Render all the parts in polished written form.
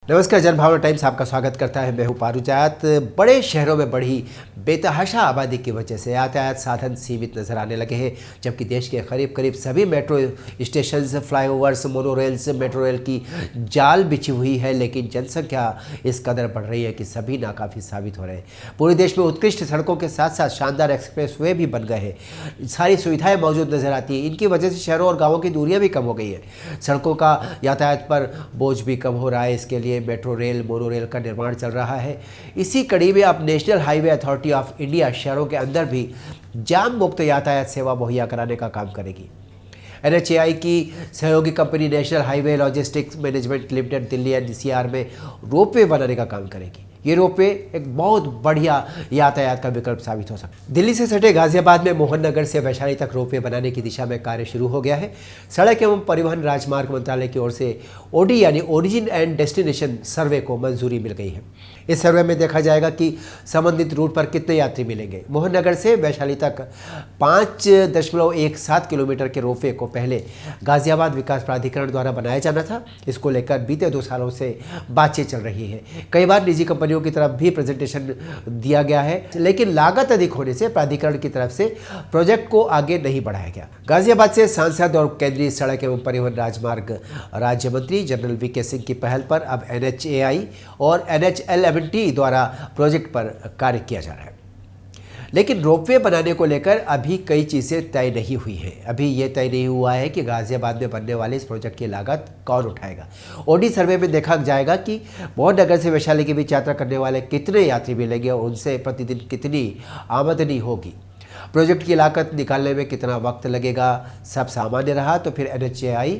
नमस्कार, जनभावना टाइम्स आपका स्वागत करता है। मैं हूं पारुजात। बड़े शहरों में बढ़ी बेतहाशा आबादी की वजह से यातायात साधन सीमित नजर आने लगे हैं, जबकि देश के करीब करीब सभी metro stations, flyovers, monorails, metro rail की जाल बिछी हुई है, लेकिन जनसंख्या इस कदर बढ़ रही है कि सभी नाकाफी साबित हो रहे हैं। पूरे देश में उत्कृष्ट सड़कों के साथ साथ शानदार एक्सप्रेस वे भी बन गए हैं। सारी सुविधाएं मौजूद नजर आती हैं। इनकी वजह से शहरों और गाँवों की दूरियाँ भी कम हो गई है। सड़कों का यातायात पर बोझ भी कम हो रहा है। इसके लिए मेट्रो रेल, मोनो रेल का निर्माण चल रहा है। इसी कड़ी में अब national highway authority of India शहरों के अंदर भी जाम मुक्त यातायात सेवा मुहैया कराने का काम करेगी। NHAI की सहयोगी company national highway logistics management limited Delhi NCR में रोपवे बनाने का काम करेगी। ये रोपवे एक बहुत बढ़िया यातायात का विकल्प साबित हो सकता है। दिल्ली से सटे गाजियाबाद में मोहन नगर से वैशाली तक रोपवे बनाने की दिशा में कार्य शुरू हो गया है। सड़क एवं परिवहन राजमार्ग मंत्रालय की ओर से OD यानी ओरिजिन एंड डेस्टिनेशन सर्वे को मंजूरी मिल गई है। इस सर्वे में देखा जाएगा कि संबंधित रूट पर कितने यात्री मिलेंगे। मोहन नगर से वैशाली तक 5.17 किलोमीटर के रोपवे को पहले गाजियाबाद विकास प्राधिकरण द्वारा बनाया जाना था। इसको लेकर बीते 2 सालों से बातचीत चल रही है। कई बार निजी कंपनियों की तरफ भी प्रेजेंटेशन दिया गया है, लेकिन लागत अधिक होने से प्राधिकरण की तरफ से प्रोजेक्ट को आगे नहीं बढ़ाया गया। गाजियाबाद से सांसद और केंद्रीय सड़क एवं परिवहन राजमार्ग राज्य मंत्री जनरल VK सिंह की पहल पर अब NHAI और NHLMT द्वारा प्रोजेक्ट पर कार्य किया जा रहा है। लेकिन रोपवे बनाने को लेकर अभी कई चीज़ें तय नहीं हुई हैं। अभी ये तय नहीं हुआ है कि गाजियाबाद में बनने वाले इस प्रोजेक्ट की लागत कौन उठाएगा। OD सर्वे में देखा जाएगा कि मोहन नगर से वैशाली के बीच यात्रा करने वाले कितने यात्री मिलेंगे और उनसे प्रतिदिन कितनी आमदनी होगी। प्रोजेक्ट की लागत निकालने में कितना वक्त लगेगा। सब सामान्य रहा तो फिर NHAI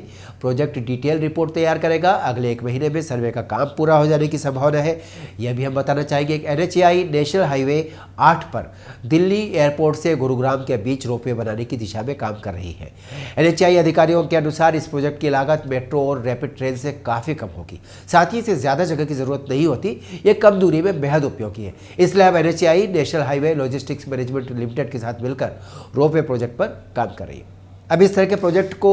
प्रोजेक्ट डिटेल रिपोर्ट तैयार करेगा। अगले 1 महीने में सर्वे का काम पूरा हो जाने की संभावना है। यह भी हम बताना चाहेंगे कि NHAI नेशनल हाईवे 8 पर दिल्ली एयरपोर्ट से गुरुग्राम के बीच रोपवे बनाने की दिशा में काम कर रही है। NHAI अधिकारियों के अनुसार इस प्रोजेक्ट की लागत मेट्रो और रैपिड ट्रेन से काफ़ी कम होगी। साथ ही इसे ज़्यादा जगह की ज़रूरत नहीं होती। ये कम दूरी में बेहद उपयोगी है। इसलिए अब NHAI national highway logistics management limited के साथ मिलकर रोपवे प्रोजेक्ट पर काम कर रही है। अब इस तरह के प्रोजेक्ट को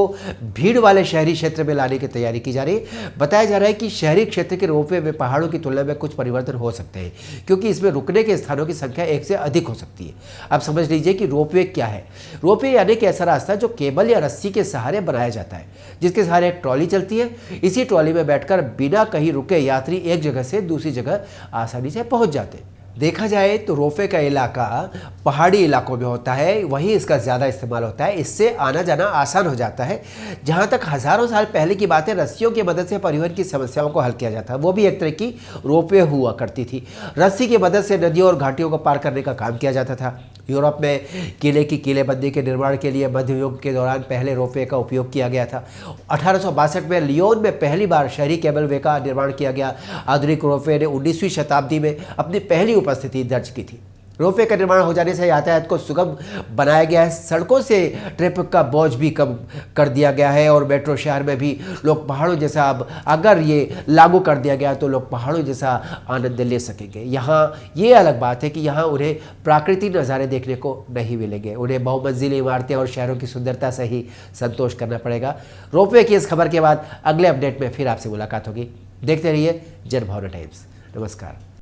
भीड़ वाले शहरी क्षेत्र में लाने की तैयारी की जा रही है। बताया जा रहा है कि शहरी क्षेत्र के रोपवे में पहाड़ों की तुलना में कुछ परिवर्तन हो सकते हैं, क्योंकि इसमें रुकने के स्थानों की संख्या 1 से अधिक हो सकती है। अब समझ लीजिए कि रोपवे क्या है। रोपवे यानी कि ऐसा रास्ता जो केबल या रस्सी के सहारे बनाया जाता है, जिसके सहारे एक ट्रॉली चलती है। इसी ट्रॉली में बैठकर बिना कहीं रुके यात्री एक जगह से दूसरी जगह आसानी से पहुँच जाते हैं। देखा जाए तो रोपवे का इलाका पहाड़ी इलाकों में होता है, वहीं इसका ज़्यादा इस्तेमाल होता है। इससे आना जाना आसान हो जाता है। जहाँ तक हज़ारों साल पहले की बात है, रस्सियों की मदद से परिवहन की समस्याओं को हल किया जाता है। वो भी एक तरह की रोपवे हुआ करती थी। रस्सी की मदद से नदियों और घाटियों को पार करने का काम किया जाता था। यूरोप में किले की किलेबंदी के निर्माण के लिए मध्य युग के दौरान पहले रोपवे का उपयोग किया गया था। 1862 में लियोन में पहली बार शहरी केबल वे का निर्माण किया गया। आधुनिक रोपवे ने 19वीं शताब्दी में अपनी पहली उपस्थिति दर्ज की थी। रोपवे का निर्माण हो जाने से यातायात को सुगम बनाया गया है। सड़कों से ट्रैफिक का बोझ भी कम कर दिया गया है और मेट्रो शहर में भी लोग पहाड़ों जैसा, अब अगर ये लागू कर दिया गया तो लोग पहाड़ों जैसा आनंद ले सकेंगे। यहाँ ये अलग बात है कि यहाँ उन्हें प्राकृतिक नज़ारे देखने को नहीं मिलेंगे। उन्हें बहुमंजिली इमारतें और शहरों की सुंदरता से ही संतोष करना पड़ेगा। रोपवे की इस खबर के बाद अगले अपडेट में फिर आपसे मुलाकात होगी। देखते रहिए जनभावना टाइम्स। नमस्कार।